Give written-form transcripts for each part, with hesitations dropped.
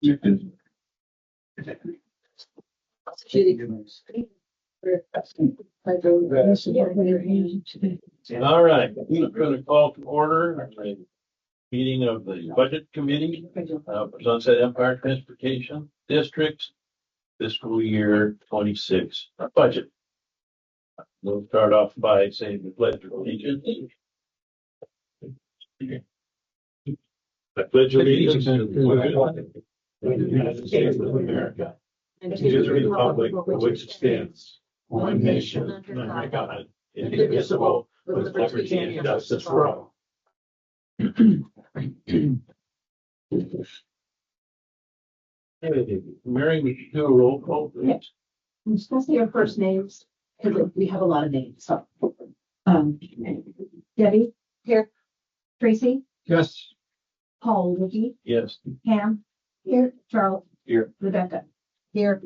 You can. All right, we're going to call to order a meeting of the Budget Committee for Sunset Empire Transportation District's fiscal year 26 budget. We'll start off by saying the Pledge of Allegiance. I pledge allegiance to the flag of the United States of America and to the republic for which it stands, one nation under God, indivisible, with liberty and justice for all. Mary, would you do a roll call, please? I'm supposed to say your first names because we have a lot of names. So, Debbie here, Tracy, Yes. Paul, Vicky, Yes. Pam here, Charles Here. Rebecca here,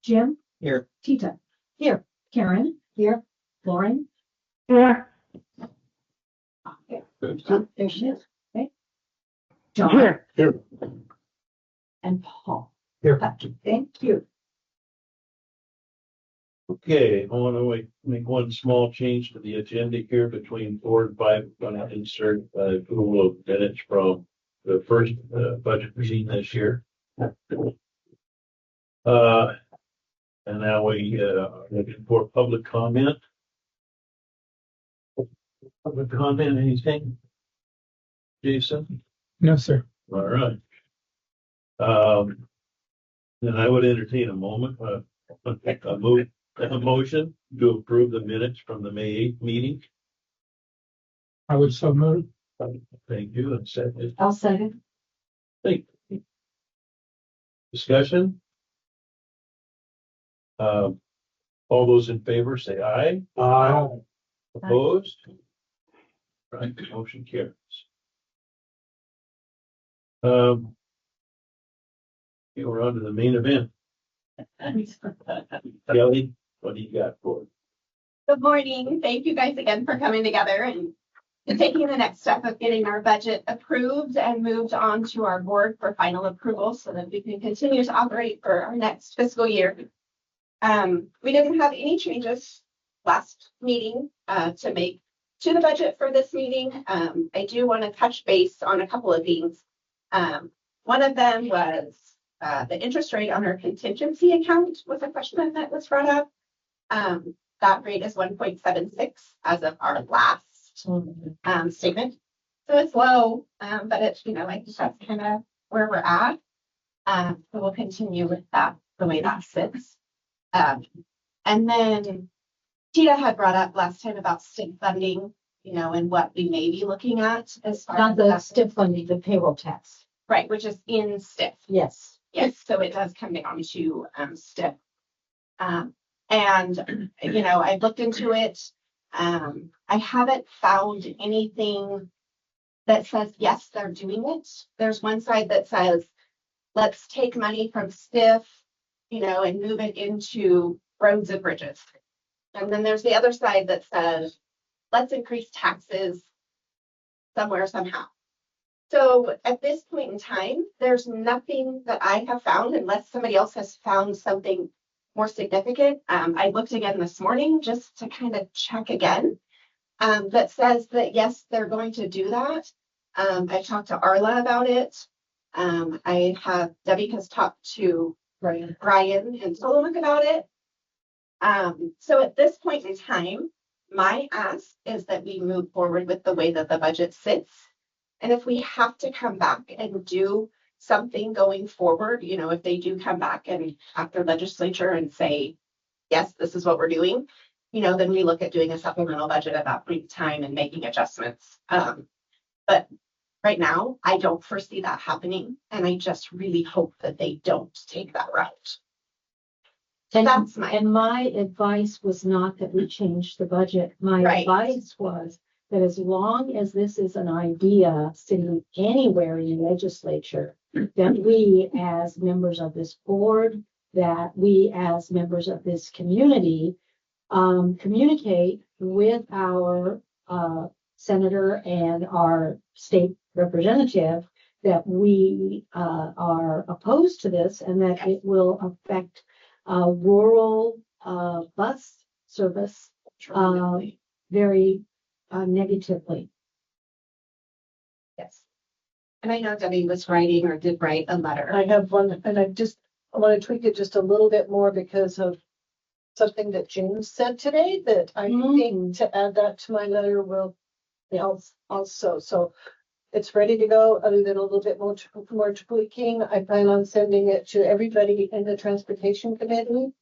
Jim Here. Tita here, Karen here, Lauren here. There she is. Okay. John Here. and Paul. Here. Thank you. Okay, I want to make one small change to the agenda here between 4 and 5. I'm going to insert approval of minutes from the first budget meeting this year. And now we are looking for public comment. Public comment, anything? Jason? No, sir. All right. Then I would entertain a motion to approve the minutes from the May 8th meeting. I would so move. Thank you. And second. I'll second. Thank you. Discussion? All those in favor say aye. Aye. Opposed? Right, motion carries. Okay, we're on to the main event. Kelly, what do you got for us? Good morning. Thank you guys again for coming together and taking the next step of getting our budget approved and moved on to our board for final approval so that we can continue to operate for our next fiscal year. We didn't have any changes last meeting to make to the budget for this meeting. I do want to touch base on a couple of things. One of them was the interest rate on our contingency account was a question that was brought up. That rate is 1.76 as of our last statement. So it's low, but it's, I think that's kind of where we're at. So we'll continue with that the way that sits. And then Tita had brought up last time about STIP funding, and what we may be looking at as far Not as the STIP funding, the payroll tax. right, which is in STIP. Yes. Yes, so it does come down to STIP. And I looked into it. I haven't found anything that says yes, they're doing it. There's one side that says, let's take money from STIF, and move it into roads and bridges. And then there's the other side that says, let's increase taxes somewhere, somehow. So at this point in time, there's nothing that I have found, unless somebody else has found something more significant. I looked again this morning just to kind of check again, that says that, yes, they're going to do that. I talked to Arla about it. Debbie has talked to Brian and Solomon about it. So at this point in time, my ask is that we move forward with the way that the budget sits. And if we have to come back and do something going forward, if they do come back and after legislature and say, yes, this is what we're doing, then we look at doing a supplemental budget at that point in time and making adjustments. But right now, I don't foresee that happening. And I just really hope that they don't take that route. And my advice was not that we change the budget. My advice was that as long as this is an idea sitting anywhere in the legislature, that we as members of this board, that we as members of this community communicate with our senator and our state representative that we are opposed to this and that it will affect rural bus service very negatively. Yes. And I know Debbie was writing or did write a letter. I have one, and I want to tweak it just a little bit more because of something that James said today that I think to add that to my letter will help also. So it's ready to go, other than a little bit more tweaking. I plan on sending it to everybody in the transportation committee,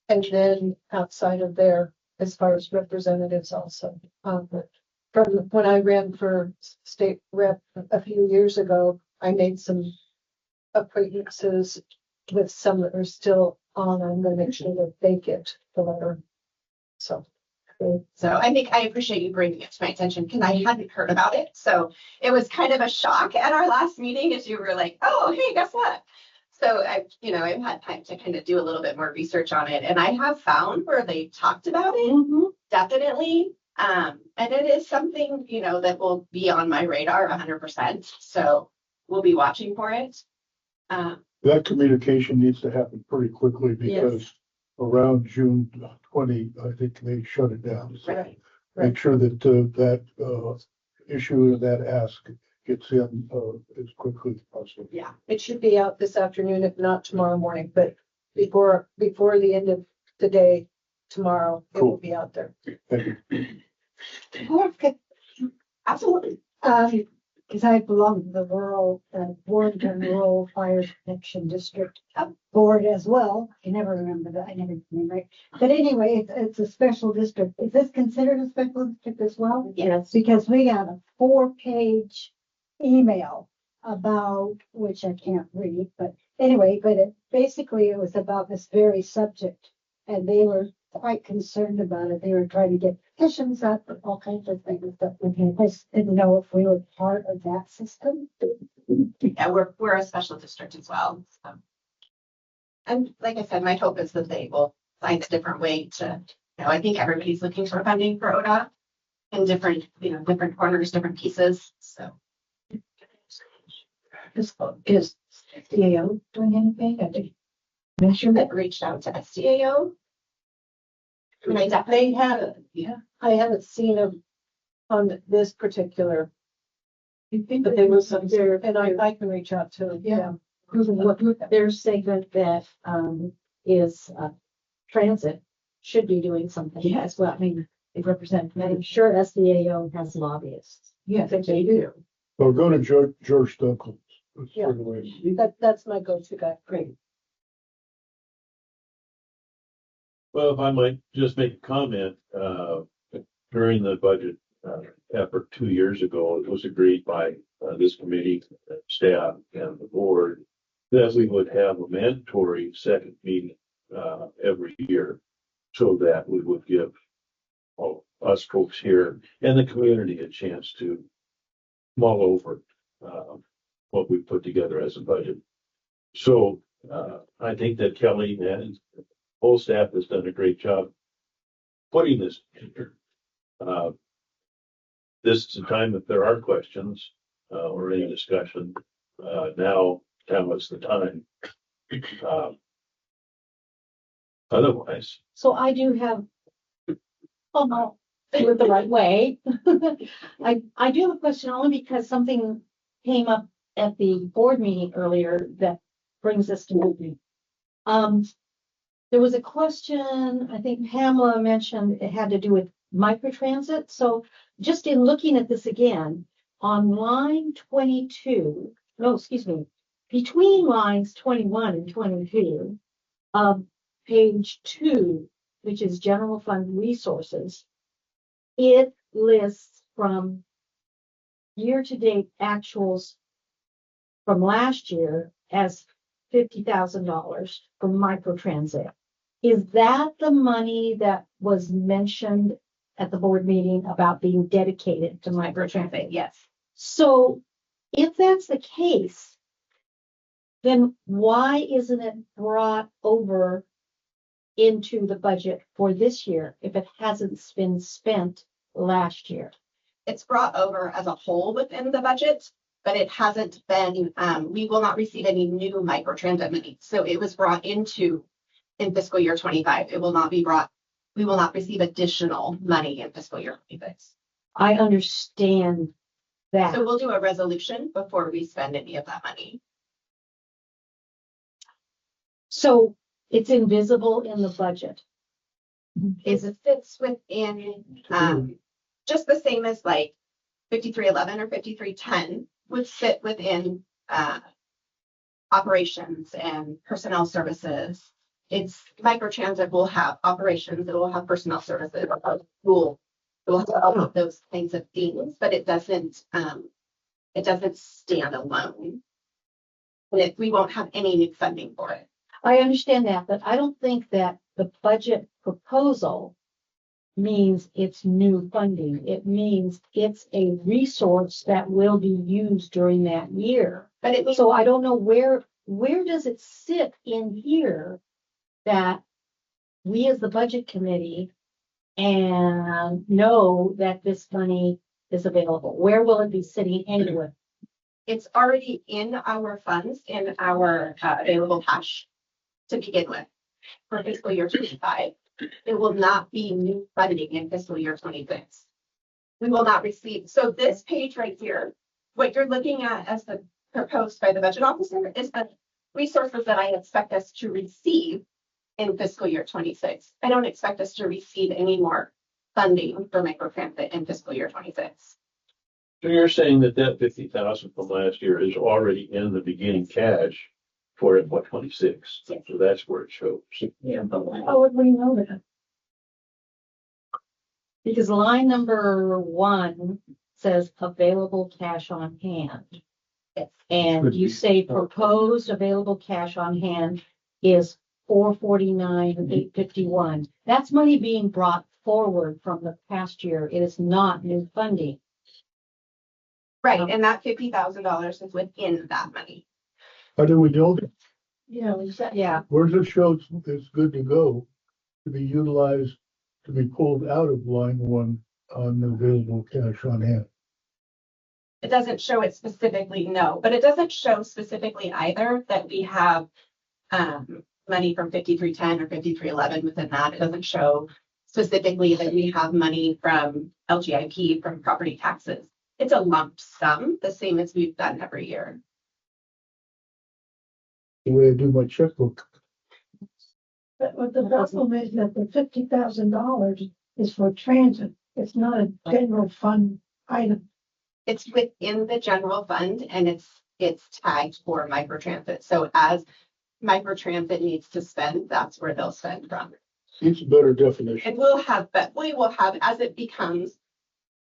and then outside of there, as far as representatives also. From when I ran for state rep a few years ago, I made some acquaintances with some that are still on. I'm going to make sure that they get the letter. So I think I appreciate you bringing it to my attention because I hadn't heard about it. So it was kind of a shock at our last meeting as you were like, oh, hey, guess what? So I've had time to kind of do a little bit more research on it, and I have found where they talked about it, definitely. And it is something, that will be on my radar 100%. So we'll be watching for it. That communication needs to happen pretty quickly because around June 20, I think they shut it down. So Right. make sure that that issue and that ask gets in as quickly as possible. Yeah. it should be out this afternoon, if not tomorrow morning, but before the end of the day tomorrow, it will be out there. Thank you. Okay. Absolutely. Because I belong to the rural, Warrington Rural Fire Protection District Board as well. I never remember that. I never remember it. But anyway, it's a special district. Is this considered a special district as well? Yes. Because we got a 4-page email about, which I can't read, but anyway, it was about this very subject. And they were quite concerned about it. They were trying to get petitions up and all kinds of things. But I just didn't know if we were part of that system. Yeah, we're a special district as well. So. And like I said, my hope is that they will find a different way to, I think everybody's looking for funding for ODA in different corners, different pieces. So. Is CAO doing anything? I think That reached out to SDAO. And I definitely I haven't seen them on this particular, but there was some there, and I can reach out to them. Yeah. Their segment that is transit should be doing something as well. I mean, they represent, I'm sure SDAO has lobbyists. Yes, I think they do. Or go to George Dunkel. Yeah. That's my go-to guy. Great. Well, if I might just make a comment, during the budget effort 2 years ago, it was agreed by this committee, staff, and the board that we would have a mandatory second meeting every year so that we would give us folks here and the community a chance to mull over what we put together as a budget. So I think that Kelly and whole staff has done a great job putting this together. This is a time if there are questions or any discussion. Now is the time. Otherwise, So I do have, do it the right way. I do have a question only because something came up at the board meeting earlier that brings us to moving. There was a question, I think Pamela mentioned it had to do with microtransit. So just in looking at this again, on line 22, between lines 21 and 22, page 2, which is general fund resources, it lists from year-to-date actuals from last year as $50,000 for microtransit. Is that the money that was mentioned at the board meeting about being dedicated to microtransit? yes. So if that's the case, then why isn't it brought over into the budget for this year if it hasn't been spent last year? It's brought over as a whole within the budget. but it hasn't been, we will not receive any new microtransit money. So it was brought into in fiscal year 25. It will not be brought, we will not receive additional money in fiscal year 26. I understand that. So we'll do a resolution before we spend any of that money. So it's invisible in the budget. It fits within, just the same as like 5311 or 5310 would fit within operations and personnel services. It's microtransit will have operations, it will have personnel services, it will have all of those kinds of things, but it doesn't stand alone. And we won't have any new funding for it. I understand that, but I don't think that the budget proposal means it's new funding. It means it's a resource that will be used during that year. But it means So I don't know where does it sit in here that we as the budget committee and know that this money is available? Where will it be sitting anywhere? it's already in our funds, in our available cash to begin with for fiscal year 25. It will not be new funding in fiscal year 26. We will not receive. So this page right here, what you're looking at as the proposed by the budget officer is the resources that I expect us to receive in fiscal year 26. I don't expect us to receive any more funding for microtransit in fiscal year 26. So you're saying that that 50,000 from last year is already in the beginning cash for FY 26. So that's where it shows. Yeah, but how would we know that? Because line number 1 says available cash on hand. And you say proposed available cash on hand is 449,851. That's money being brought forward from the past year. It is not new funding. Right, and that $50,000 is within that money. How do we know that? Yeah, exactly. Yeah, Where does it show it's good to go to be utilized, to be pulled out of line 1 on the available cash on hand? It doesn't show it specifically, no, but it doesn't show specifically either that we have money from 5310 or 5311 within that. It doesn't show specifically that we have money from LGIP, from property taxes. It's a lump sum, the same as we've done every year. The way I do my checkbook. But what the problem is that the $50,000 is for transit. It's not a general fund item. It's within the general fund and it's tagged for microtransit. So as microtransit needs to spend, that's where they'll spend from. It's a better definition. And we will have, as it becomes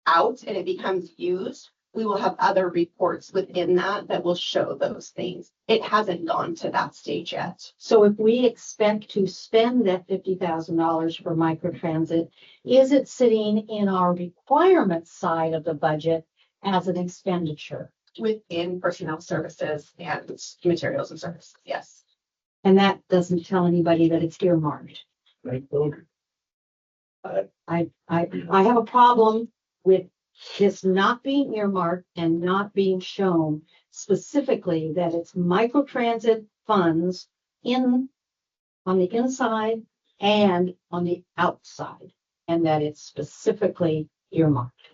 out and it becomes used, we will have other reports within that will show those things. It hasn't gone to that stage yet. so if we expect to spend that $50,000 for microtransit, is it sitting in our requirement side of the budget as an expenditure? Within personnel services and materials and services, yes. And that doesn't tell anybody that it's earmarked. Right, okay. I have a problem with this not being earmarked and not being shown specifically that it's microtransit funds on the inside and on the outside, and that it's specifically earmarked.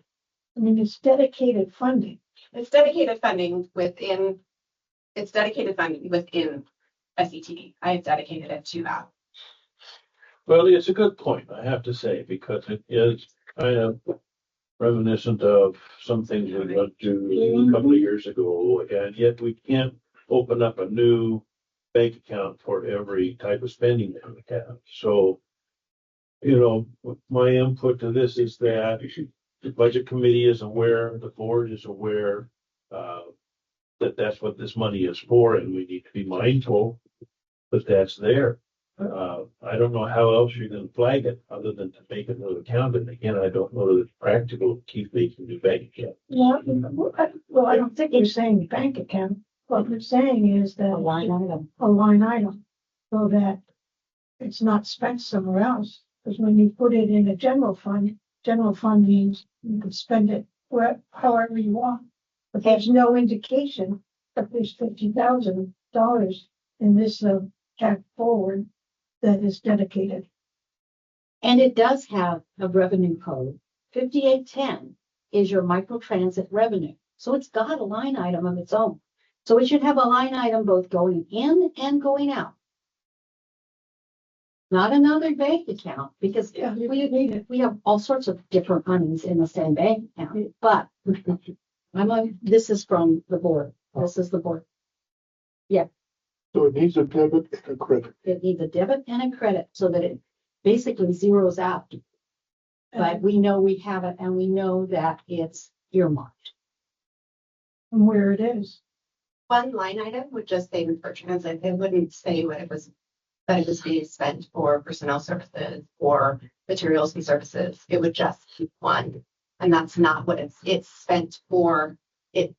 I mean, it's dedicated funding. It's dedicated funding within SETD. I have dedicated it to that. Well, it's a good point, I have to say, because it is kind of reminiscent of some things we went to a couple of years ago, and yet we can't open up a new bank account for every type of spending that we have. So, my input to this is that the budget committee is aware, the board is aware that that's what this money is for, and we need to be mindful that that's there. I don't know how else you're going to flag it other than to make a new account. And again, I don't know that it's practical to keep making new bank accounts. Well, I don't think we're saying bank account. What we're saying is that A line item. a line item, so that it's not spent somewhere else. Because when you put it in a general fund means you can spend it however you want. But there's no indication that there's $50,000 in this tack forward that is dedicated. And it does have a revenue code. 5810 is your microtransit revenue. So it's got a line item of its own. So it should have a line item both going in and going out. Not another bank account, because we have all sorts of different monies in the same bank account. But this is from the board. This is the board. So it needs a debit and a credit. It needs a debit and a credit so that it basically zeroes out. But we know we have it, and we know that it's earmarked. And where it is. One line item would just say for transit. It wouldn't say what it was, that it was being spent for personnel services or materials and services. It would just be one. And that's not what it's spent for. It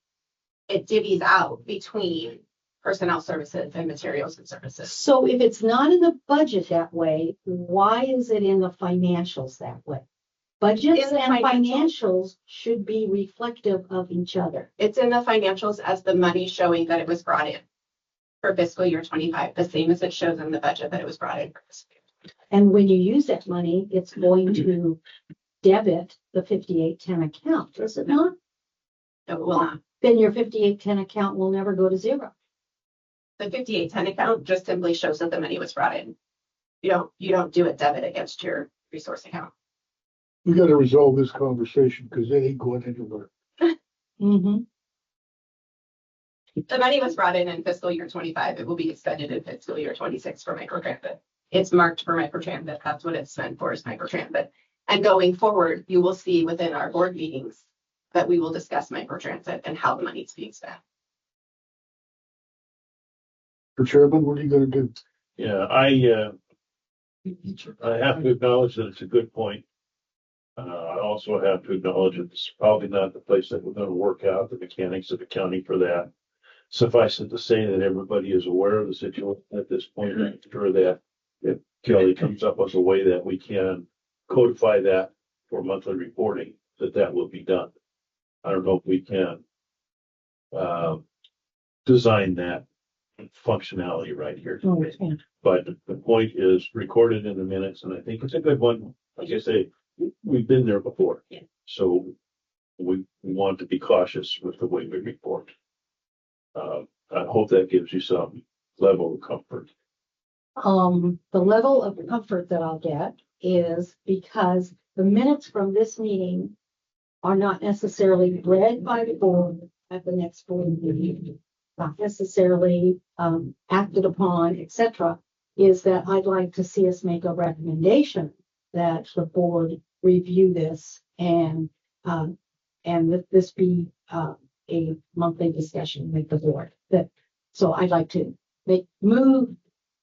divvies out between personnel services and materials and services. So if it's not in the budget that way, why is it in the financials that way? Budgets In the and financials. financials should be reflective of each other. It's in the financials as the money showing that it was brought in for fiscal year 25, the same as it shows in the budget that it was brought in for fiscal year. And when you use that money, it's going to debit the 5810 account, is it not? No, it will not. Then your 5810 account will never go to zero. The 5810 account just simply shows that the money was brought in. You don't do a debit against your resource account. We gotta resolve this conversation because it ain't going anywhere. Mm-hmm. The money was brought in fiscal year 25. It will be expended in fiscal year 26 for microtransit. It's marked for microtransit. That's what it's meant for, is microtransit. And going forward, you will see within our board meetings that we will discuss microtransit and how the money is being spent. Mr. Chairman, what are you gonna do? Yeah, I have to acknowledge that it's a good point. I also have to acknowledge it's probably not the place that we're gonna work out the mechanics of accounting for that. Suffice it to say that everybody is aware of the situation at this point. I'm sure that if Kelly comes up with a way that we can codify that for monthly reporting, that will be done. I don't know if we can design that functionality right here today. But the point is recorded in the minutes, and I think it's a good one. Like I say, we've been there before. Yeah. So we want to be cautious with the way we report. I hope that gives you some level of comfort. The level of comfort that I'll get is because the minutes from this meeting are not necessarily read by the board at the next board meeting, not necessarily acted upon, etc. Is that I'd like to see us make a recommendation that the board review this and that this be a monthly discussion with the board. So I'd like to move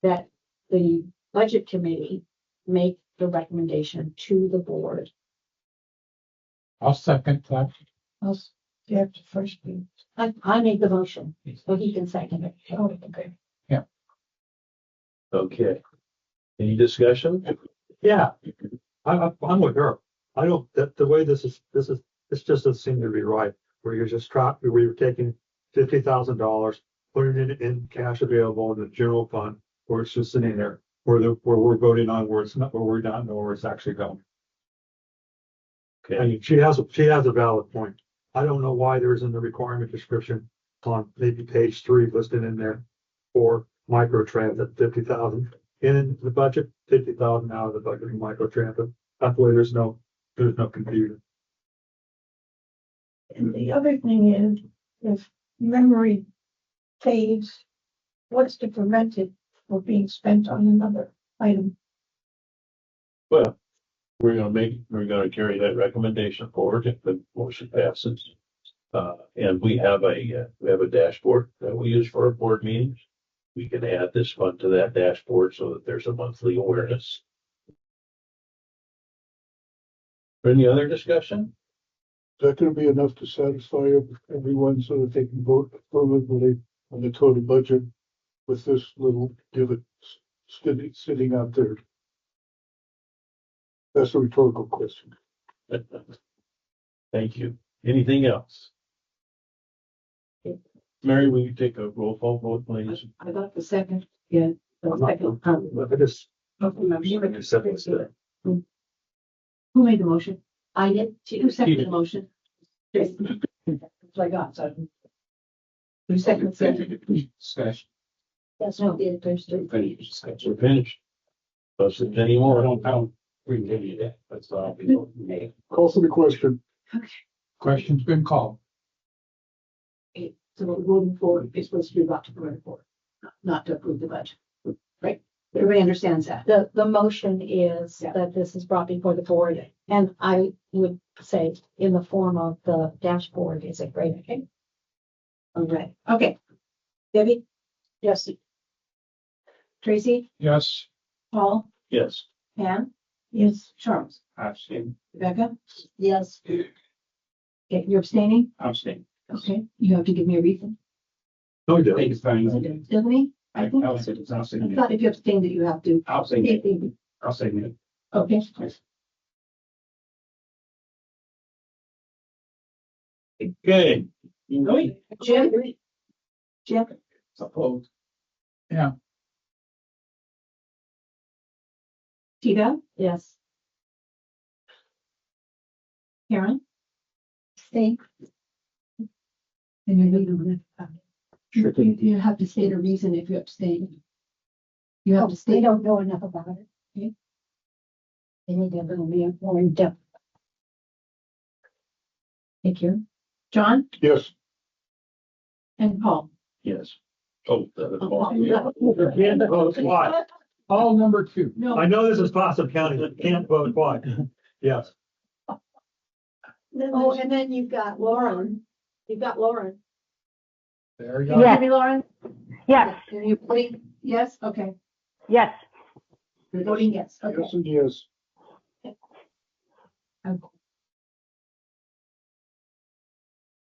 that the budget committee make the recommendation to the board. I'll second that. You have to first be. I made the motion, so he can second it. Oh, okay. Okay. Any discussion? Yeah, I'm with her. I don't, that the way this just doesn't seem to be right, where you're just where you're taking $50,000, putting it in cash available in the general fund, where it's just sitting there, where we're voting on where it's not, where we don't know where it's actually going. I Okay. mean, she has a valid point. I don't know why there isn't a requirement description on maybe page 3 listed in there for microtransit, 50,000 in the budget, 50,000 out of the budget in microtransit. That way there's no confusion. And the other thing is, if memory fades, what's to prevent it from being spent on another item? Well, we're gonna carry that recommendation forward if the motion passes. And we have a dashboard that we use for our board meetings. We can add this fund to that dashboard so that there's a monthly awareness. Any other discussion? Is that gonna be enough to satisfy everyone so that they can vote affirmatively on the total budget with this little divot sitting out there? That's a rhetorical question. Thank you. Anything else? Mary, will you take a roll call vote, please? I got the second, yeah. The second, Look at this. Who made the motion? I did. Who seconded the motion? That's what I got, so. Who seconded it? Discussion. That's no, there's three. Finish discussion. We're finished. Plus, if any I more, don't, we can give you that, that's all. Call for the question. Question's been called. Okay, so what we're voting for is supposed to be about to go for, not to approve the budget. Right? Everybody understands that. The motion is that this is brought before the board, and I would say in the form of the dashboard is a great, okay? All right, okay. Debbie? Yes. Tracy? Yes. Paul? yes. Pam? Yes. Charles? Abstain. Rebecca? Yes. Okay, you're abstaining? Abstain. Okay, you have to give me a reason. No, you I think don't. it's fine. Doesn't he? I think. I'll say it's I abstain. thought if you abstain that you have to. I'll say it. I'll say it. Okay. Okay. Jim? Jim? Opposed. Yeah. Tita? Yes. Karen? Stay. And you're leaving. You have to state a reason if you abstain. You have to They state. don't know enough about it. Okay. They need to be more in depth. Thank you. John Yes. and Paul. Yes. Oh, Vote twice. All number two. No. I know this is Clatsop County, but can't vote twice. Yes. Oh, and then you've got Lauren. You've got Lauren. There you Can you go. hear me, Lauren? Yes, Are you voting yes? Okay. yes. You're voting yes. Okay. Yes and yes.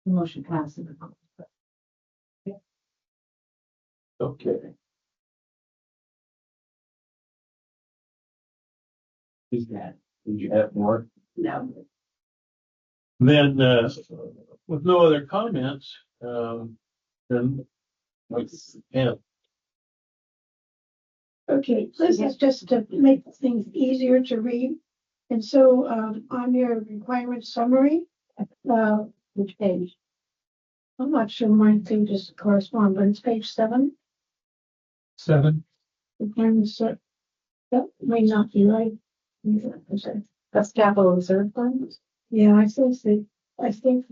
The motion passes. okay. Is that, did you have more? No. Then, with no other comments, then, yeah, Okay, this is just to make things easier to read. And so, on your requirement summary, Which page? I'm not sure my pages correspond, but it's page 7. 7. Requirements, that may not be right. That's capital reserve funds. Yeah, I think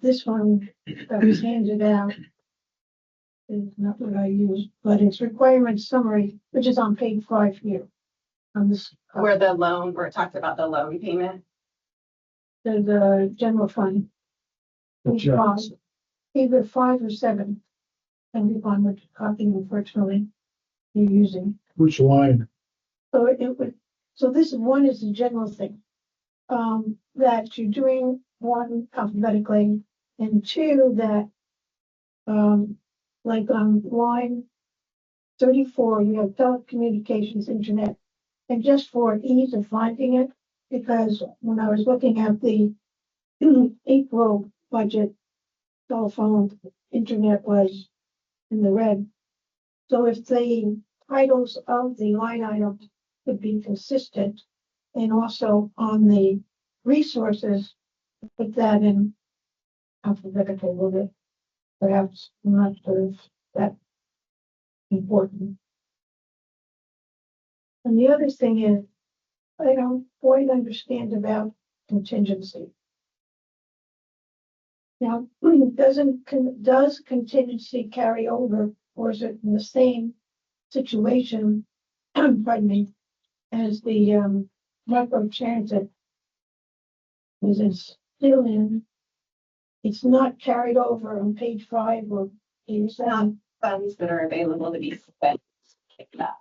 this one that was handed out is not what I used, but it's requirement summary, which is on page 5 here. On this, Where it talked about the loan payment. the general fund. Page 5, either 5 or 7, depending upon which copy unfortunately you're using. Which line? So this one is the general thing. That you're doing one alphabetically, and 2 that, like on line 34, you have telecommunications, internet. And just for ease of finding it, because when I was looking at the April budget, telephone, internet was in the red. So if the titles of the line item could be consistent, and also on the resources, put that in alphabetical order, perhaps not sort of that important. And the other thing is, I don't quite understand about contingency. Now, does contingency carry over, or is it in the same situation, pardon me, as the micro transit? Is it still in? It's not carried over on page 5 or page 7. Funds that are available to be spent like that.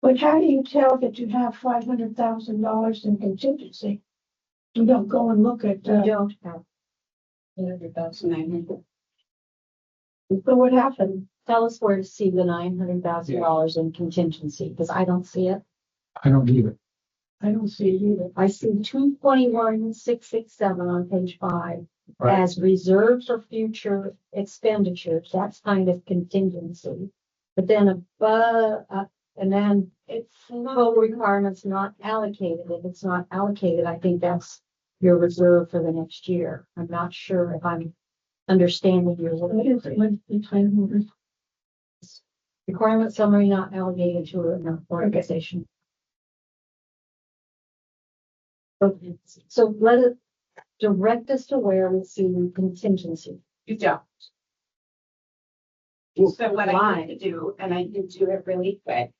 But how do you tell that you have $500,000 in contingency? You don't go and look at, You don't have. 900,900. so what happened? Tell us where to see the $900,000 in contingency, because I don't see it. I don't either. I don't see it either. I see 221,667 on page 5 Right. as reserved for future expenditures. That's kind of contingency. But then above, and then it's total requirements not allocated. If it's not allocated, I think that's your reserve for the next year. I'm not sure if I'm understanding your What is it? What's the time? requirement summary not allocated to an organization. Okay. So let it direct us to where we see contingency. You don't. Well, So what I why? need to do, and I can do it really quick,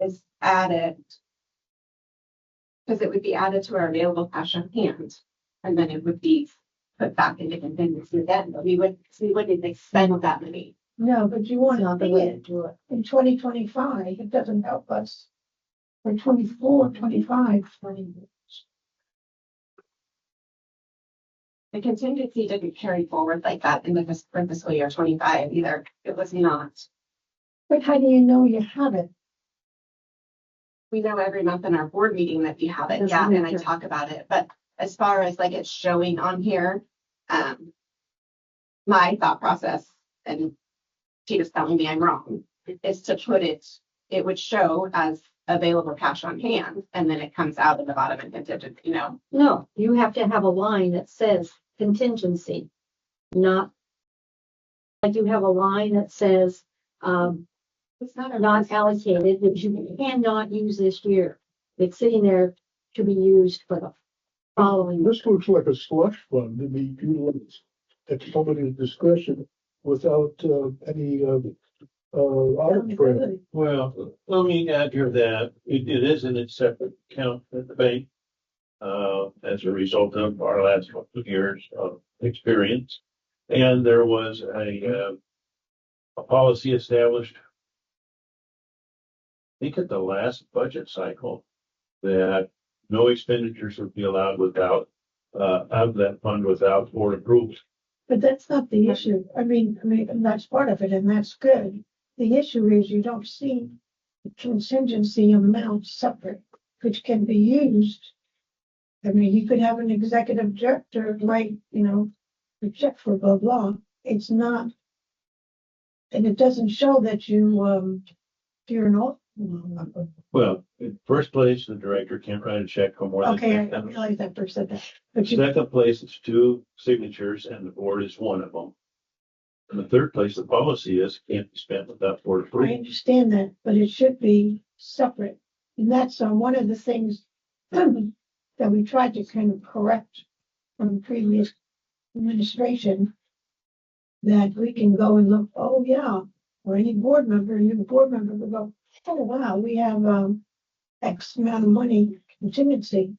is add it. Because it would be added to our available cash on hand, and then it would be put back into contingency then, but we wouldn't expend that money. No, but you want It's not to the see way to it do it. in 2025. It doesn't help us. For 24, 25. The contingency didn't carry forward like that in the fiscal year 25 either. It was not. But how do you know you have it? We know every month in our board meeting that we have it, Doesn't yeah, and I matter. talk about it, but as far as like it's showing on here, my thought process, and she was telling me I'm wrong, is to put it would show as available cash on hand, and then it comes out at the bottom and contingent, No, you have to have a line that says contingency, not like you have a line that says, it's not not allocated, that you cannot use this year. It's sitting there to be used for the following. This looks like a slush fund to be utilized at somebody's discretion without any audit trail. Well, let me add here that it is in its separate account at the bank. As a result of our last couple of years of experience. And there was a policy established, I think at the last budget cycle, that no expenditures would be allowed without, out of that fund without board approval. But that's not the issue. I mean, and that's part of it, and that's good. The issue is you don't see the contingency amount separate, which can be used. I mean, you could have an executive director write, a check for blah, blah. It's not. And it doesn't show that you're not. Well, in first place, the director can't write a check for more than Okay, I $10,000. realize that first said that. But you, Second place, it's 2 signatures and the board is one of them. And the third place, the policy is can't be spent without board I approval. understand that, but it should be separate. And that's one of the things that we tried to kind of correct from previous administration, that we can go and look, oh, yeah, or any board member, new board member will go, oh, wow, we have X amount of money contingency.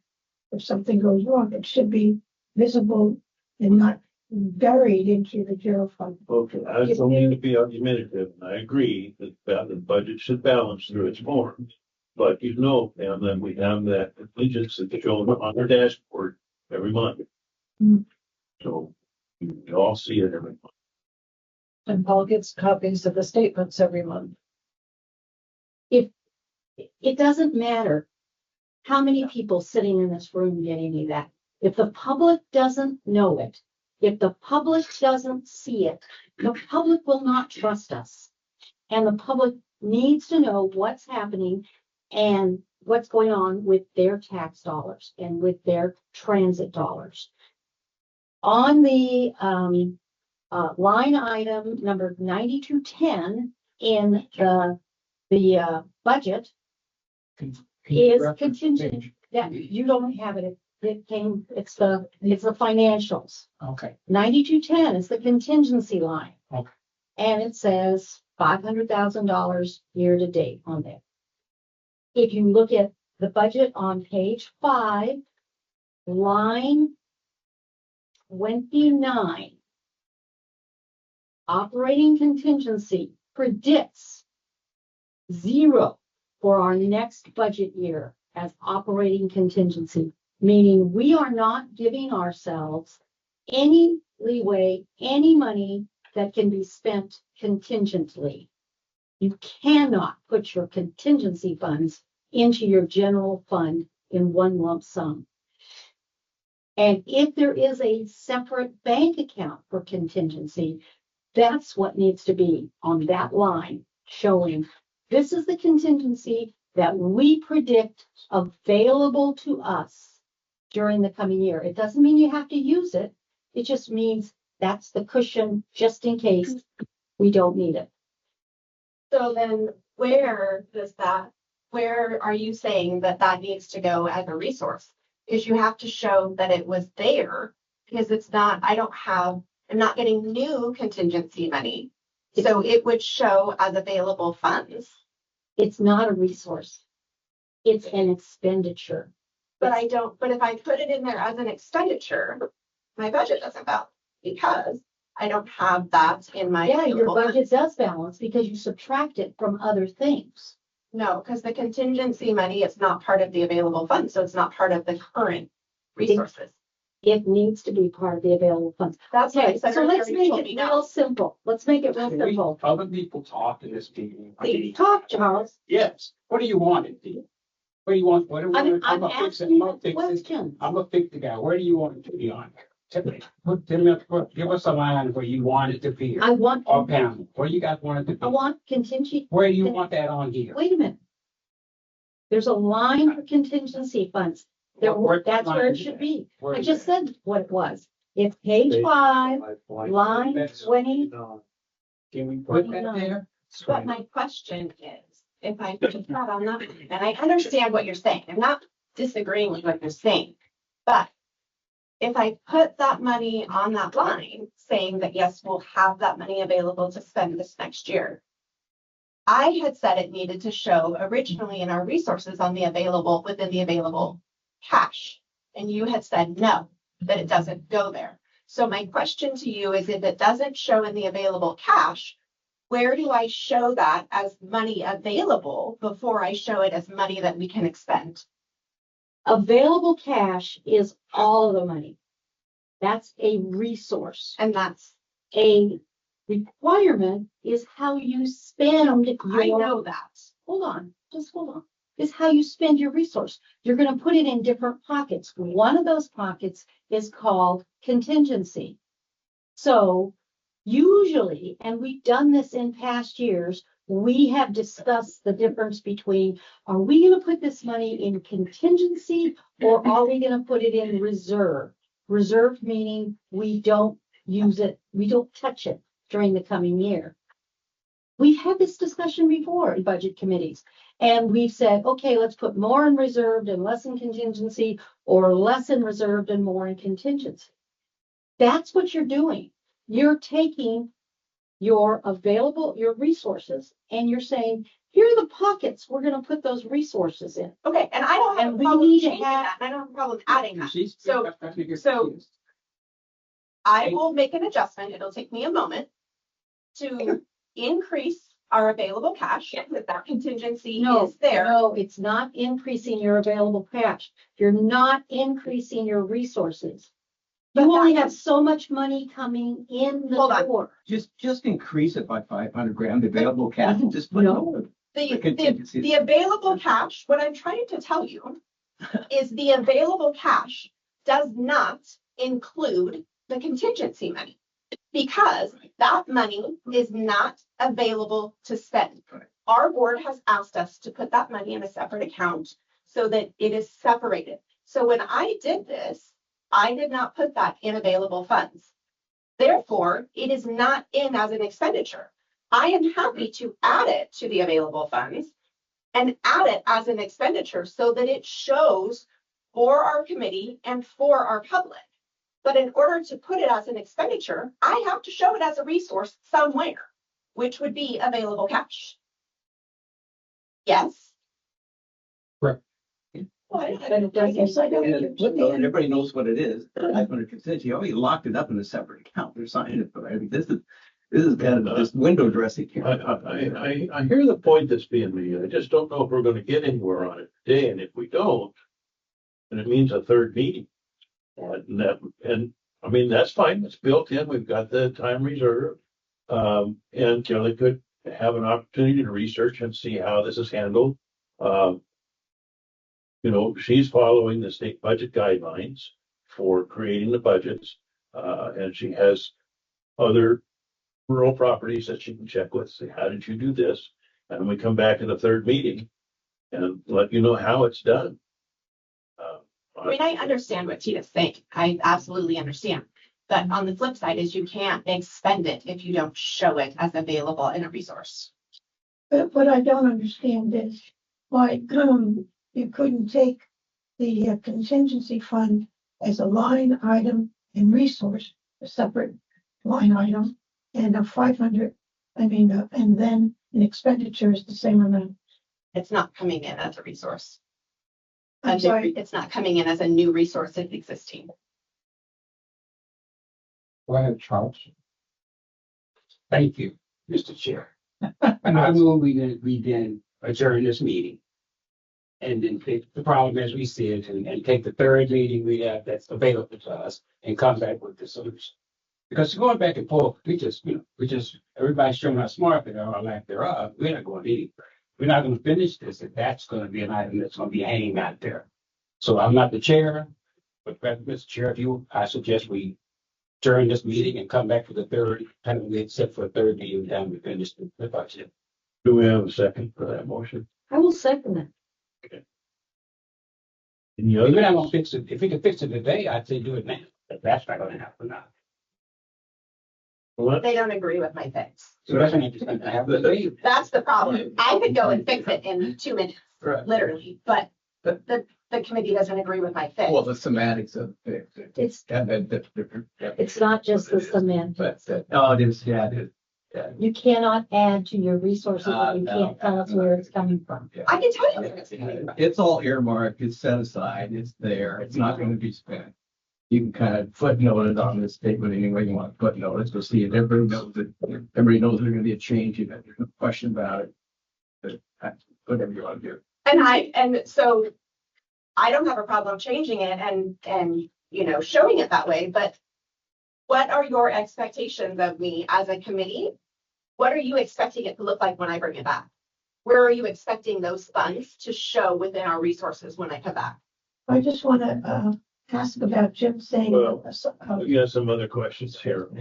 If something goes wrong, it should be visible and not buried into the general fund. Okay, I don't mean to be argumentative, and I agree that the budget should balance through its forms. But and then we have that contingency that's shown on our dashboard every month. Mm. So you all see it every month. And Paul gets copies of the statements every month. It doesn't matter how many people sitting in this room get any of that. If the public doesn't know it, if the public doesn't see it, the public will not trust us. And the public needs to know what's happening and what's going on with their tax dollars and with their transit dollars. On the line item number 9210 in the budget is contingent. Yeah, you don't have it. It's the financials. Okay. 9210 is the contingency line. Okay. And it says $500,000 year to date on there. If you look at the budget on page 5, line 29, operating contingency predicts 0 for our next budget year as operating contingency, meaning we are not giving ourselves any leeway, any money that can be spent contingently. You cannot put your contingency funds into your general fund in one lump sum. And if there is a separate bank account for contingency, that's what needs to be on that line showing this is the contingency that we predict available to us during the coming year. It doesn't mean you have to use it. It just means that's the cushion just in case we don't need it. So then where are you saying that that needs to go as a resource? Is you have to show that it was there because it's not, I'm not getting new contingency money. So it would show as available funds. It's not a resource. It's an expenditure. But if I put it in there as an expenditure, my budget doesn't balance because I don't have that in my. Yeah, your budget does balance because you subtract it from other things. No, because the contingency money is not part of the available funds, so it's not part of the current resources. It needs to be part of the available funds. That's Okay, what so let's make told it me real simple. Let's make it real simple. Other people talk in this meeting. Please talk, Charles. Yes. What do you want it to? What do you want? What do we? I'm asking you a question. I'm a fix the guy. Where do you want it to be on? Tell me, give us a line where you want it to be. I want, Or panel. Where you guys want it to be? I want contingency. Where do you want that on here? Wait a minute. There's a line for contingency funds. That's where it should be. I just said what it was. It's page 5, line 20. Can we put that there? But my question is, if I put that on that, and I understand what you're saying, I'm not disagreeing with what you're saying, but if I put that money on that line, saying that yes, we'll have that money available to spend this next year, I had said it needed to show originally in our resources on the available, within the available cash. And you had said no, that it doesn't go there. So my question to you is, if it doesn't show in the available cash, where do I show that as money available before I show it as money that we can expend? Available cash is all of the money. That's a resource. And that's, A requirement is how you spend your. I know that. Hold on, just hold on. Is how you spend your resource. You're going to put it in different pockets. One of those pockets is called contingency. So usually, and we've done this in past years, we have discussed the difference between, are we going to put this money in contingency or are we going to put it in reserve? Reserve meaning we don't use it, we don't touch it during the coming year. We've had this discussion before in budget committees, and we've said, okay, let's put more in reserved and less in contingency, or less in reserved and more in contingency. That's what you're doing. You're taking your resources, and you're saying, here are the pockets we're going to put those resources in. Okay, and I don't have And a we problem need to changing have- that, and I don't have a problem adding that. So So I will make an adjustment. It'll take me a moment to increase our available cash, if that contingency is there. No, it's not increasing your available cash. You're not increasing your resources. You But only that- have so much money coming in the Hold on. door. Just increase it by 500 grand available cash and just put No. the contingency. The available cash, what I'm trying to tell you is the available cash does not include the contingency money, because that money is not available to spend. Right. Our board has asked us to put that money in a separate account so that it is separated. So when I did this, I did not put that in available funds. Therefore, it is not in as an expenditure. I am happy to add it to the available funds and add it as an expenditure so that it shows for our committee and for our public. But in order to put it as an expenditure, I have to show it as a resource somewhere, which would be available cash. Yes? Correct. But it doesn't. Yes, I don't. And everybody knows what it is. 500 contingency. You already locked it up in a separate account. They're signing it for it. I mean, this is kind of just window dressing here. I hear the point that's being made. I just don't know if we're gonna get anywhere on it today, and if we don't, then it means a third meeting. And I mean, that's fine. It's built in. We've got the time reserved. And Kelly could have an opportunity to research and see how this is handled. You know, she's following the state budget guidelines for creating the budgets. And she has other rural properties that she can check with, say, how did you do this? And we come back in the third meeting and let you know how it's done. I mean, I understand what Tina's saying. I absolutely understand. But on the flip side is you can't expend it if you don't show it as available in a resource. But what I don't understand is why you couldn't take the contingency fund as a line item in resource, a separate line item, and a 500, and then an expenditure is the same amount. It's not coming in as a resource. I'm sorry. It's not coming in as a new resource, it's existing. Go ahead, Charles. Thank you, Mr. Chair. I move we then adjourn this meeting. And then take the problem as we see it and take the third meeting we have that's available to us and come back with the solution. Because going back and forth, everybody's showing how smart they are or lack thereof. We're not going anywhere. We're not going to finish this if that's going to be an item that's going to be hanging out there. So I'm not the chair, but Mr. Chair, I suggest we adjourn this meeting and come back for the third, except for the third meeting time we finish the budget. Do we have a second for that motion? I will second that. Any If we're not other? gonna fix it, if we can fix it today, I'd say do it now. But that's not gonna happen now. What? They don't agree with my fix. So that's not just gonna happen today. That's the problem. I could go and fix it in 2 minutes, Right. literally, but the committee doesn't agree with my fix. Well, the semantics of it. It's That's different. It's not just the semantics. But, oh, it is, yeah, it is. Yeah. You cannot add to your resources if you No. can't tell us where it's coming from. I can tell you where it's coming from. It's all earmarked, it's set aside, it's there, it's not gonna be spent. You can kind of footnote it on this statement any way you want to footnote it, so see it, everybody knows there's gonna be a change, you there's no question about it. But whatever you want to do. And so I don't have a problem changing it and showing it that way, but what are your expectations of me as a committee? What are you expecting it to look like when I bring it back? Where are you expecting those funds to show within our resources when I come back? I just want to ask about Jim saying. Well, We got some other questions here. Oh,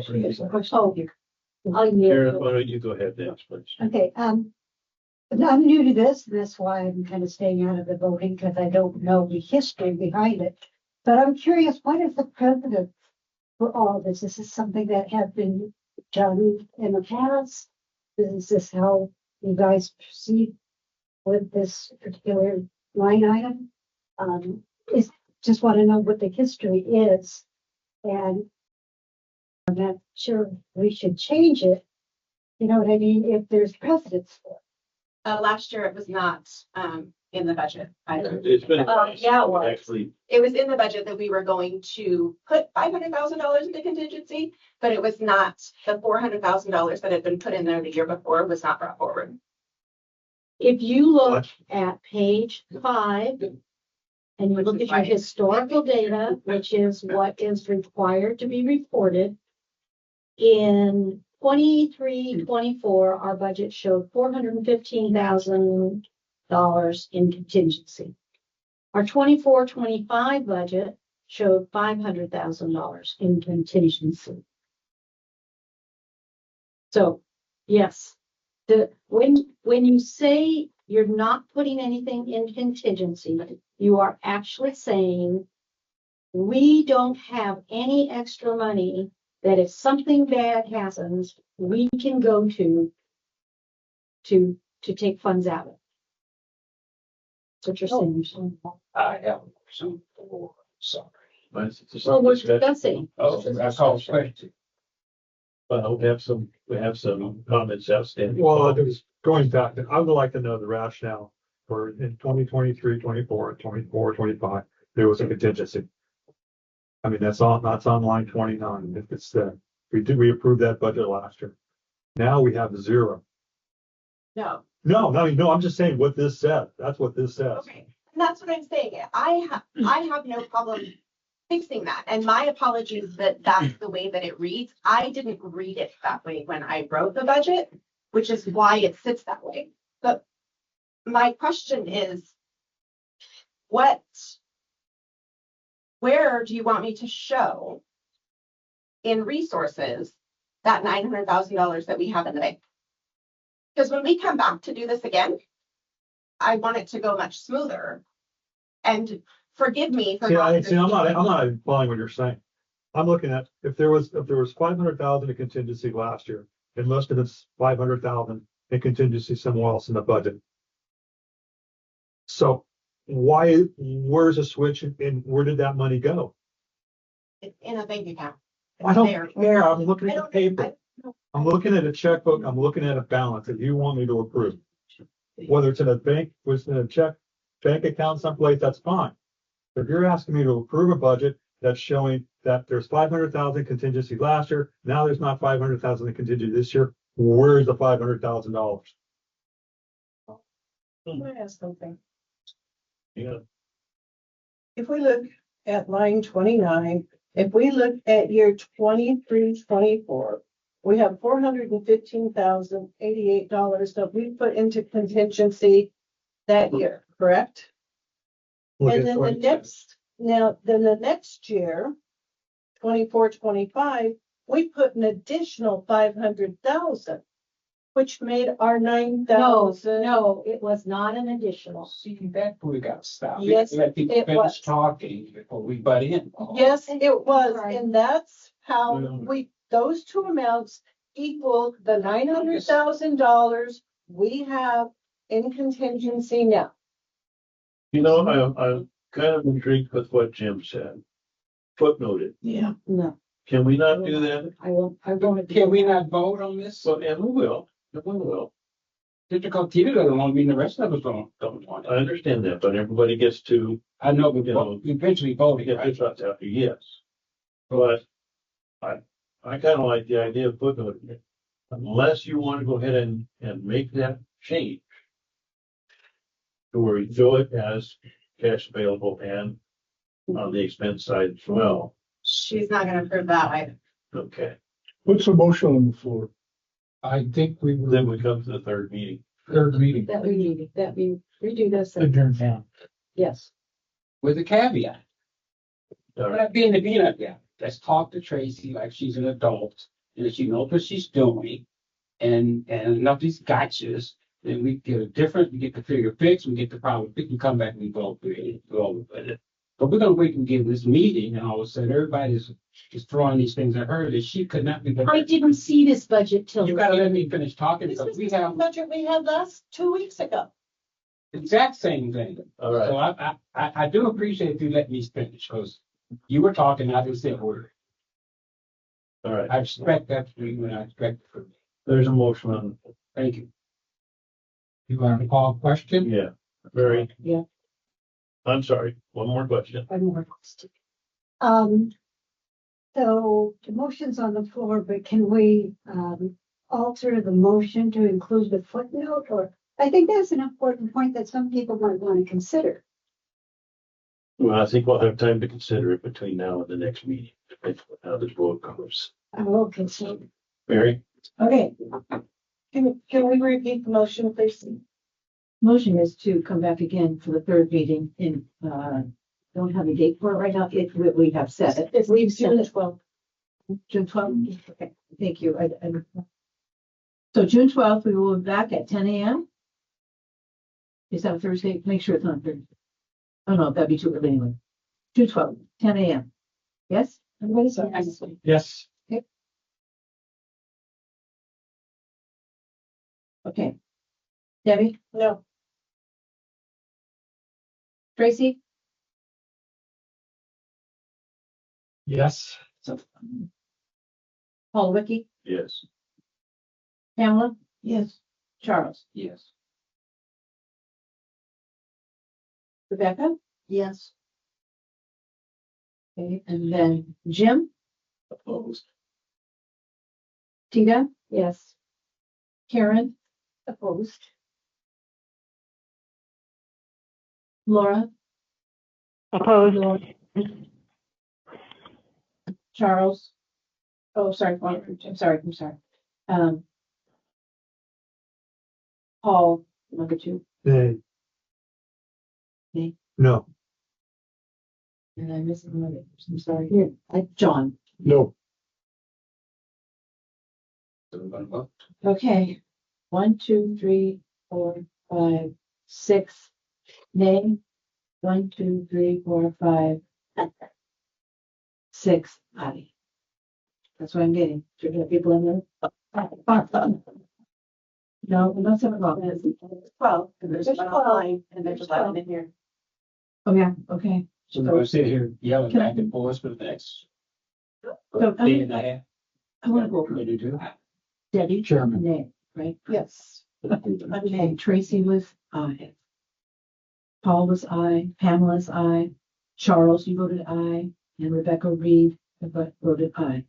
I'll Karen, yield. why don't you go ahead, then, please? Okay, I'm new to this, and that's why I'm kind of staying out of the voting, because I don't know the history behind it. But I'm curious, what is the precedent for all of this? Is this something that had been done in the past? Is this how you guys proceed with this particular line item? Just want to know what the history is, and I'm not sure we should change it. You know what I mean? If there's precedence for it. Last year it was not in the budget. It's been. yeah, it was. Actually, It was in the budget that we were going to put $500,000 into contingency, but it was not, the $400,000 that had been put in there the year before was not brought forward. If you look at page 5 and you look at your historical data, which is what is required to be reported, in 23-24, our budget showed $415,000 in contingency. Our 24-25 budget showed $500,000 in contingency. So, yes, when you say you're not putting anything in contingency, you are actually saying we don't have any extra money that if something bad happens, we can go to take funds out of it. That's what you're saying. I have some, sorry. but it's just Well, we're discussion. discussing. Oh, I call question. Well, we have some comments outstanding. Well, it was going back, I would like to know the rationale for in 2023, 24, 24, 25, there was a contingency. I mean, that's on line 29. If it's we approved that budget last year. Now we have 0. No. No, I'm just saying what this said. That's what this says. Okay, and that's what I'm saying. I have no problem fixing that. And my apologies that that's the way that it reads. I didn't read it that way when I wrote the budget. which is why it sits that way. But my question is, where do you want me to show in resources that $900,000 that we have in the bank? Because when we come back to do this again, I want it to go much smoother. And forgive me for I'm not even following what you're saying. I'm looking at, if there was 500,000 in contingency last year, and most of it's 500,000 in contingency somewhere else in the budget. So where's the switch and where did that money go? It's in a bank account. I don't There. care. I'm looking at the I paper. I'm looking at a checkbook. I'm looking at a balance that you want me to approve. Whether it's in a bank, was in a bank account someplace, that's fine. But if you're asking me to approve a budget that's showing that there's 500,000 contingency last year, now there's not 500,000 in contingency this year, where's the $500,000? Can I ask something? Yeah. If we look at line 29, if we look at year 23-24, we have $415,088 that we put into contingency that year, correct? And then the next year, 24-25, we put an additional 500,000, which made our 9,000. No, it was not an additional. See, that's where we got stopped. Yes, Let people it finish was. talking before we butt in. Yes, it was, Right. and that's how Mm. those two amounts equal the $900,000 we have in contingency now. You know, I'm kind of intrigued with what Jim said. Footnoted. Yeah. No, Can we not do that? I won't. Can we not vote on this? So, and we will. And we will. Difficult TV doesn't want to mean the rest of us don't want I it. understand that, but everybody gets to I know, but You know, we eventually voted, get right? this out after, yes. But I kind of like the idea of footnoting it. Unless you want to go ahead and make that change. To where you show it as cash available and on the expense side as well. She's not gonna approve that either. Okay, What's the motion on the floor? I think we then we come to the third meeting. third meeting. That we redo this. Adjourn now. Yes. With a caveat. All right. But being the peanut, yeah, let's talk to Tracy like she's an adult and that she knows what she's doing. And enough of these gotchas, then we get the figure fixed, we get the problem fixed, we come back and we vote with it. But we're gonna wait and get this meeting and all of a sudden everybody's just throwing these things at her that she could not be. I didn't see this budget till. You gotta let me finish talking This because is we the same have budget we had last 2 weeks ago. the exact same thing. All right. So I do appreciate you letting me finish because you were talking, I didn't say a word. All right. I expect that from you and I expect it from you. There's a motion on, Thank you. You want to call a question? yeah, very. Yeah. I'm sorry, one more question. One more question. So the motion's on the floor, but can we, alter the motion to include the footnote? Or I think that's an important point that some people might want to consider. Well, I think we'll have time to consider it between now and the next meeting, depending on how this vote goes. Okay, so Mary? Okay. Can we repeat the motion, please? Motion is to come back again for the third meeting in, don't have a date for it right now. We have set it. It leaves June 12th. June 12th. Okay, thank you. So June 12th, we will be back at 10 a.m. Is that Thursday? Make sure it's not Thursday. Oh, no, that'd be too early anyway. June 12th, 10 a.m. Yes? Everybody says. Yes. Okay. Debbie? No. Tracy? Yes. So, Paul Ricky? Yes. Pamela? Yes. Charles? Yes. Rebecca? Yes. Okay, and then Jim? Opposed. Tina? Yes. Karen? opposed. Laura? Opposed. Charles? Oh, sorry, I'm sorry. Paul, number 2. Nay. Nay. No. And I missed another. I'm sorry. Here, John. No, So we're gonna vote. Okay. 1, 2, 3, 4, 5, 6. Nay. 1, 2, 3, 4, 5, 6. Aye. That's what I'm getting. Should we have people in there? No, we don't have a problem. There's 12, and there's There's one 12, online, and there's there's 11 in here. Oh, yeah, okay. So we're gonna sit here yelling Can I- back and forth for the next. So, Day and a half. I want to go. Ready to do. Debbie? Chairman. Nay, right? Yes. Okay, Tracy was aye. Paul was aye, Pamela's aye, Charles, you voted aye, and Rebecca Reed voted aye.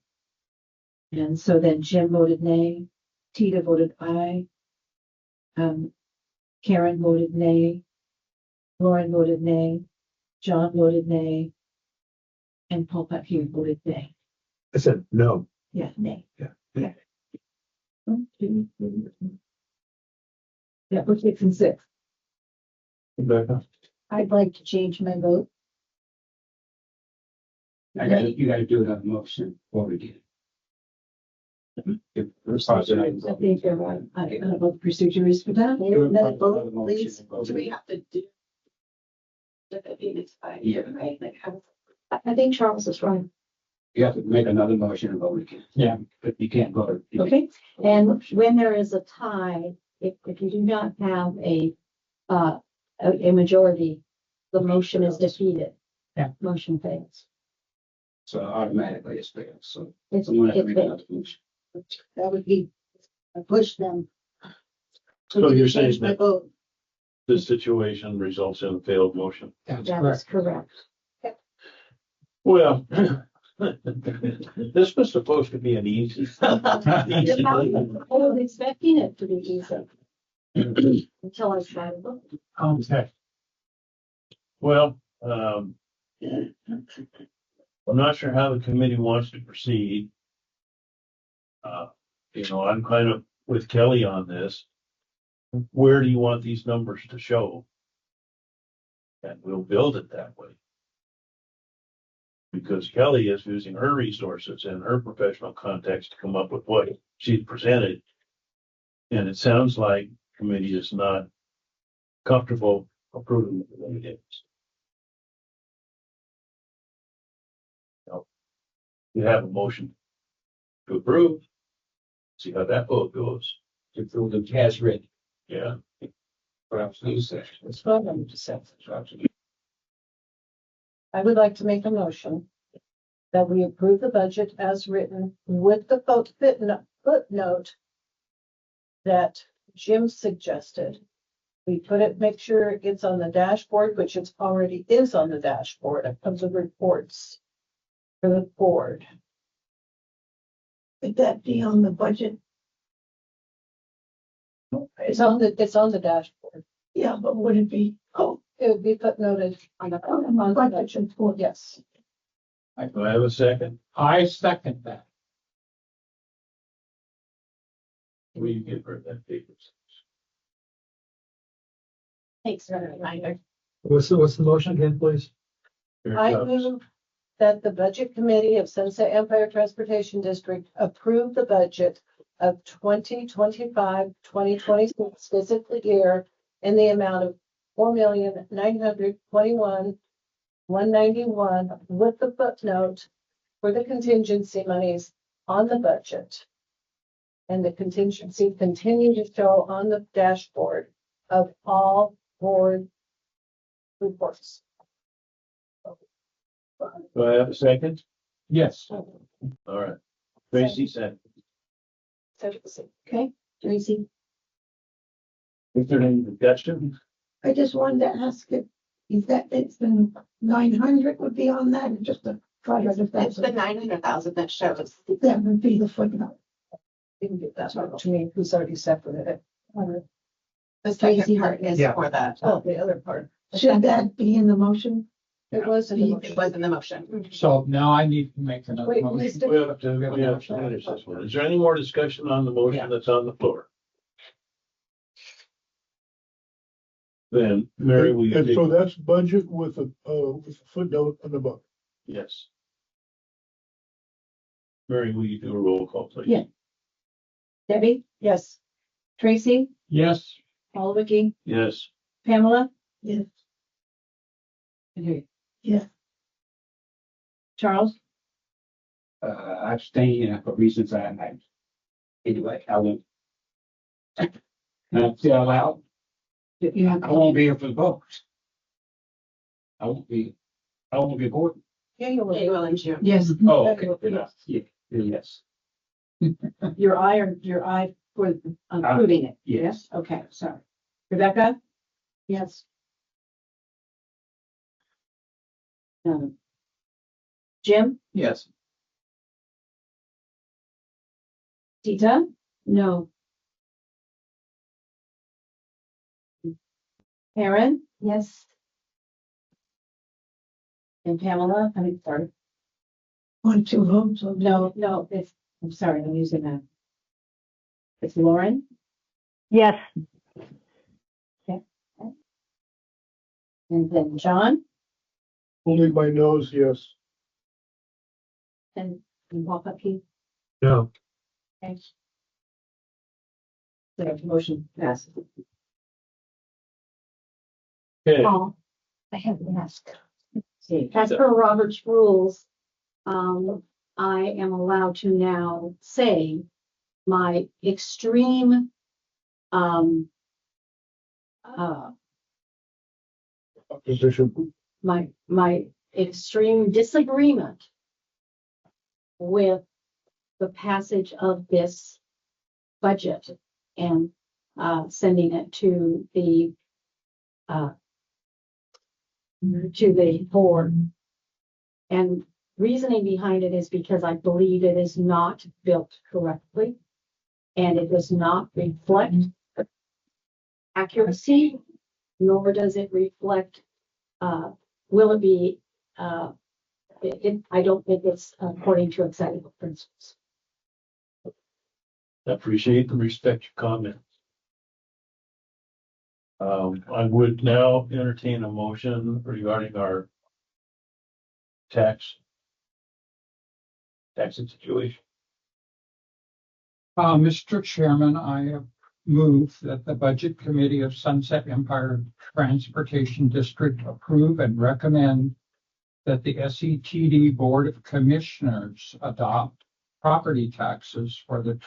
And so then Jim voted nay, Tita voted aye. Karen voted nay, Lauren voted nay, John voted nay, and Paul Patfield voted nay. I said no. Yeah, nay. Yeah. 1, 2, 3, 4. Yeah, we're 6 and 6. Rebecca? I'd like to change my vote. You gotta do another motion before we get. If there's possible. I think you're right. I don't know what the procedure is for that. Another vote, please. Do we have to do? The Phoenix by, Yeah. right? Like, how? I think Charles is right. You have to make another motion and vote again. Yeah. But you can't vote. Okay, and when there is a tie, if you do not have a majority, the motion is defeated. Yeah. Motion fails. So automatically it's failed, so It's, someone has to it's make failed. another motion. That would be, I push them. So you're Change saying my that vote. this situation results in a failed motion? That's That is correct. Well, this was supposed to be an easy. easy thing. I was expecting it to be easy. Until I started looking. Okay. Well, I'm not sure how the committee wants to proceed. I'm kind of with Kelly on this. Where do you want these numbers to show? And we'll build it that way. Because Kelly is using her resources and her professional context to come up with what she's presented. And it sounds like the committee is not comfortable approving the way it is. So, you have a motion to approve. See how that vote goes. To approve the cash written. Yeah. Perhaps new session. It's fine. I would like to make a motion that we approve the budget as written with the footnote that Jim suggested. We make sure it gets on the dashboard, which it already is on the dashboard. It comes with reports for the board. Would that be on the budget? It's on the dashboard. Yeah, but would it be, It would be footnoted on the budget report? yes. Do I have a second? I second that. Will you give her that paper? Thanks for the reminder. What's the motion again, please? Here it I comes. move that the Budget Committee of Sunset Empire Transportation District approve the budget of 2025-2026 fiscal year in the amount of $4,921,191 with the footnote for the contingency monies on the budget. And the contingency continue to show on the dashboard of all board reports. Do I have a second? Yes. All right. Tracy said. Okay, Tracy? Is there any discussion? I just wanted to ask if that, it's been 900 would be on that, or just a 500,000? It's the 900,000 that shows. That would be the footnote. You can get that one to me, who's already separated it. The second part is Yeah. for that. Oh, the other part. Should that be in the motion? It was in the It motion. was in the motion. So now I need to make another Wait, motion. Mr. We have to finish this one. Is there any more discussion on the motion Yeah. that's on the floor? Then, Mary, will you And take? so that's budget with a footnote on the book. Yes. Mary, will you do a roll call, please? Yeah. Debbie, Yes. Tracy, Yes. Paul Vicky, Yes. Pamela, Yes, and who? yes, Charles, Abstain for reasons anyway, I won't. Not say out loud. you have. I won't be here for the vote. I won't be important. Yeah, you will. Yeah, you will in June. Yes, Oh, okay. Yes. your eye for approving it. Yes. Okay, sorry. Rebecca? Yes. Jim? Yes. Tita? No. Karen? Yes, And Pamela? I mean, sorry. 1, 2 votes. No, I'm sorry, I'm using that. It's Lauren? yes, And then John? Only my nose, yes. And walk up Keith? No, Thanks. The motion passes. Okay, Paul, I have to ask. See, as per Robert's rules, I am allowed to now say my extreme, Position. my extreme disagreement with the passage of this budget and, sending it to the board. And reasoning behind it is because I believe it is not built correctly and it does not reflect accuracy, nor does it reflect, will it be, I don't think it's according to acceptable principles. appreciate and respect your comments. I would now entertain a motion regarding our taxing situation. Mr. Chairman, I move that the Budget Committee of Sunset Empire Transportation District approve and recommend that the SETD Board of Commissioners adopt property taxes for the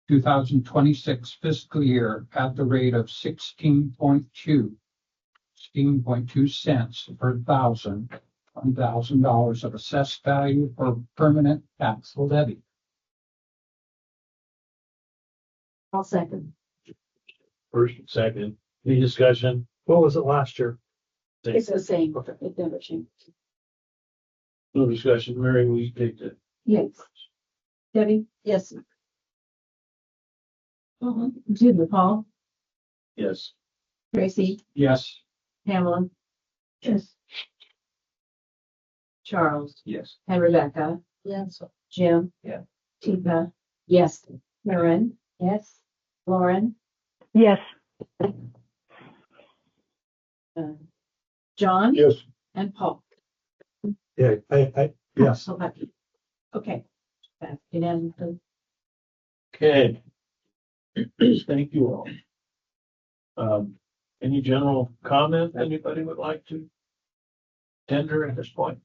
2026 fiscal year at the rate of 16.2 cents per thousand, $1,000 of assessed value for permanent tax levy. I'll second. First and second, any discussion? what was it last year? It's the same. It never changes. No discussion. Mary, will you take the? Yes. Debbie? Yes. Excuse me, Paul? Yes. Tracy? Yes. Pamela? yes, Charles? Yes. And Rebecca? Yes. Jim? Yeah. Tika? Yes. Karen? yes, Lauren? yes, John? Yes. And Paul? Yeah, yes. So happy. Okay. That's unanimous. Okay. Thank you all. Any general comment anybody would like to tender at this point?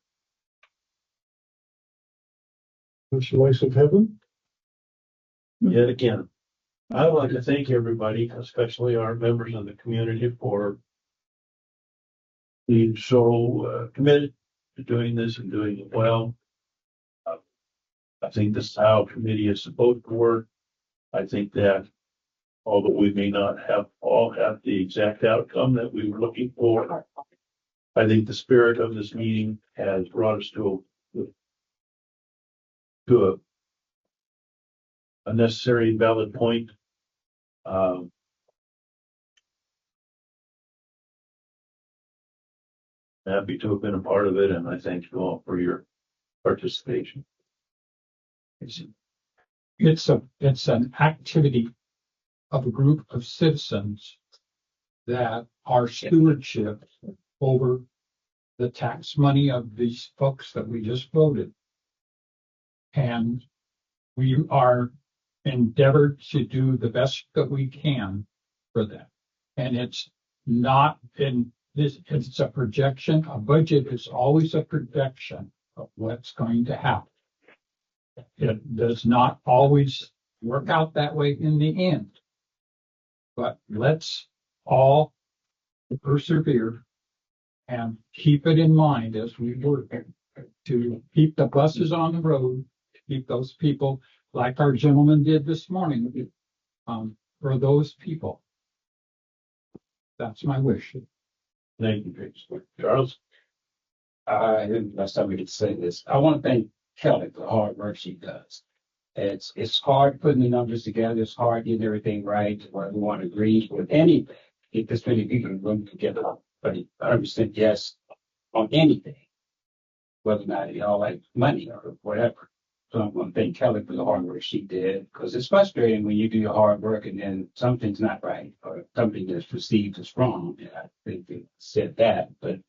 That's the voice of heaven. Yet again, I would like to thank everybody, especially our members of the community, for being so committed to doing this and doing it well. I think this is how a committee is supposed to work. I think that although we may not have all have the exact outcome that we were looking for, I think the spirit of this meeting has brought us to a necessary and valid point. Happy to have been a part of it, and I thank you all for your participation. It's an activity of a group of citizens that our stewardship over the tax money of these folks that we just voted. And we are endeavored to do the best that we can for them. And it's not in this, it's a projection. A budget is always a projection of what's going to happen. It does not always work out that way in the end. But let's all persevere and keep it in mind as we work to keep the buses on the road, to keep those people like our gentleman did this morning, for those people. That's my wish. Thank you, Charles. Last time we could say this, I want to thank Kelly for the hard work she does. It's hard putting the numbers together. It's hard getting everything right where we want to agree with anything. If this many people in the room together, but 100% yes on anything, whether or not y'all like money or whatever. So I'm going to thank Kelly for the hard work she did, because it's frustrating when you do your hard work and then something's not right or something is perceived as wrong. And I think they said that, but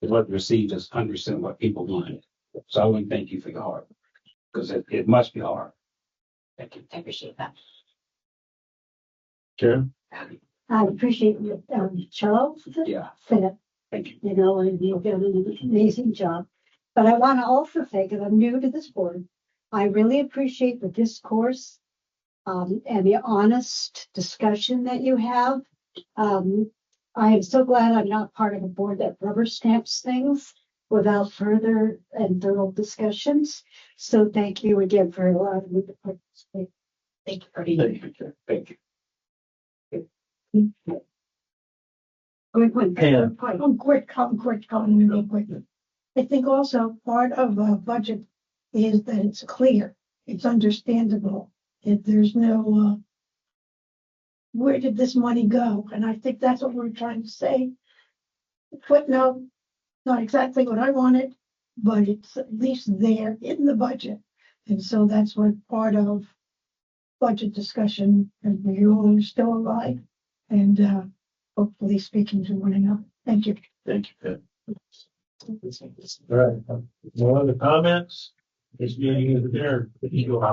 it wasn't received as 100% what people wanted. So I want to thank you for your hard work, because it must be hard. Thank you. I appreciate that. Karen? I appreciate what Charles Yeah. said, Thank you. you know, and you've done an amazing job. But I want to also say, because I'm new to this board, I really appreciate the discourse and the honest discussion that you have. I am so glad I'm not part of a board that rubber stamps things without further and thorough discussions. So thank you again for allowing me to participate. Thank you for being here. Thank you. Thank you. Quick, Yeah. I'm quick, real quick. I think also part of a budget is that it's clear, it's understandable, if there's no, where did this money go? And I think that's what we're trying to say. Footnote, not exactly what I wanted, but it's at least there in the budget. And so that's what part of budget discussion, and we're all still alive and hopefully speaking to one another. Thank you. Thank you, Karen. All right. No other comments? This meeting is adjourned. You know,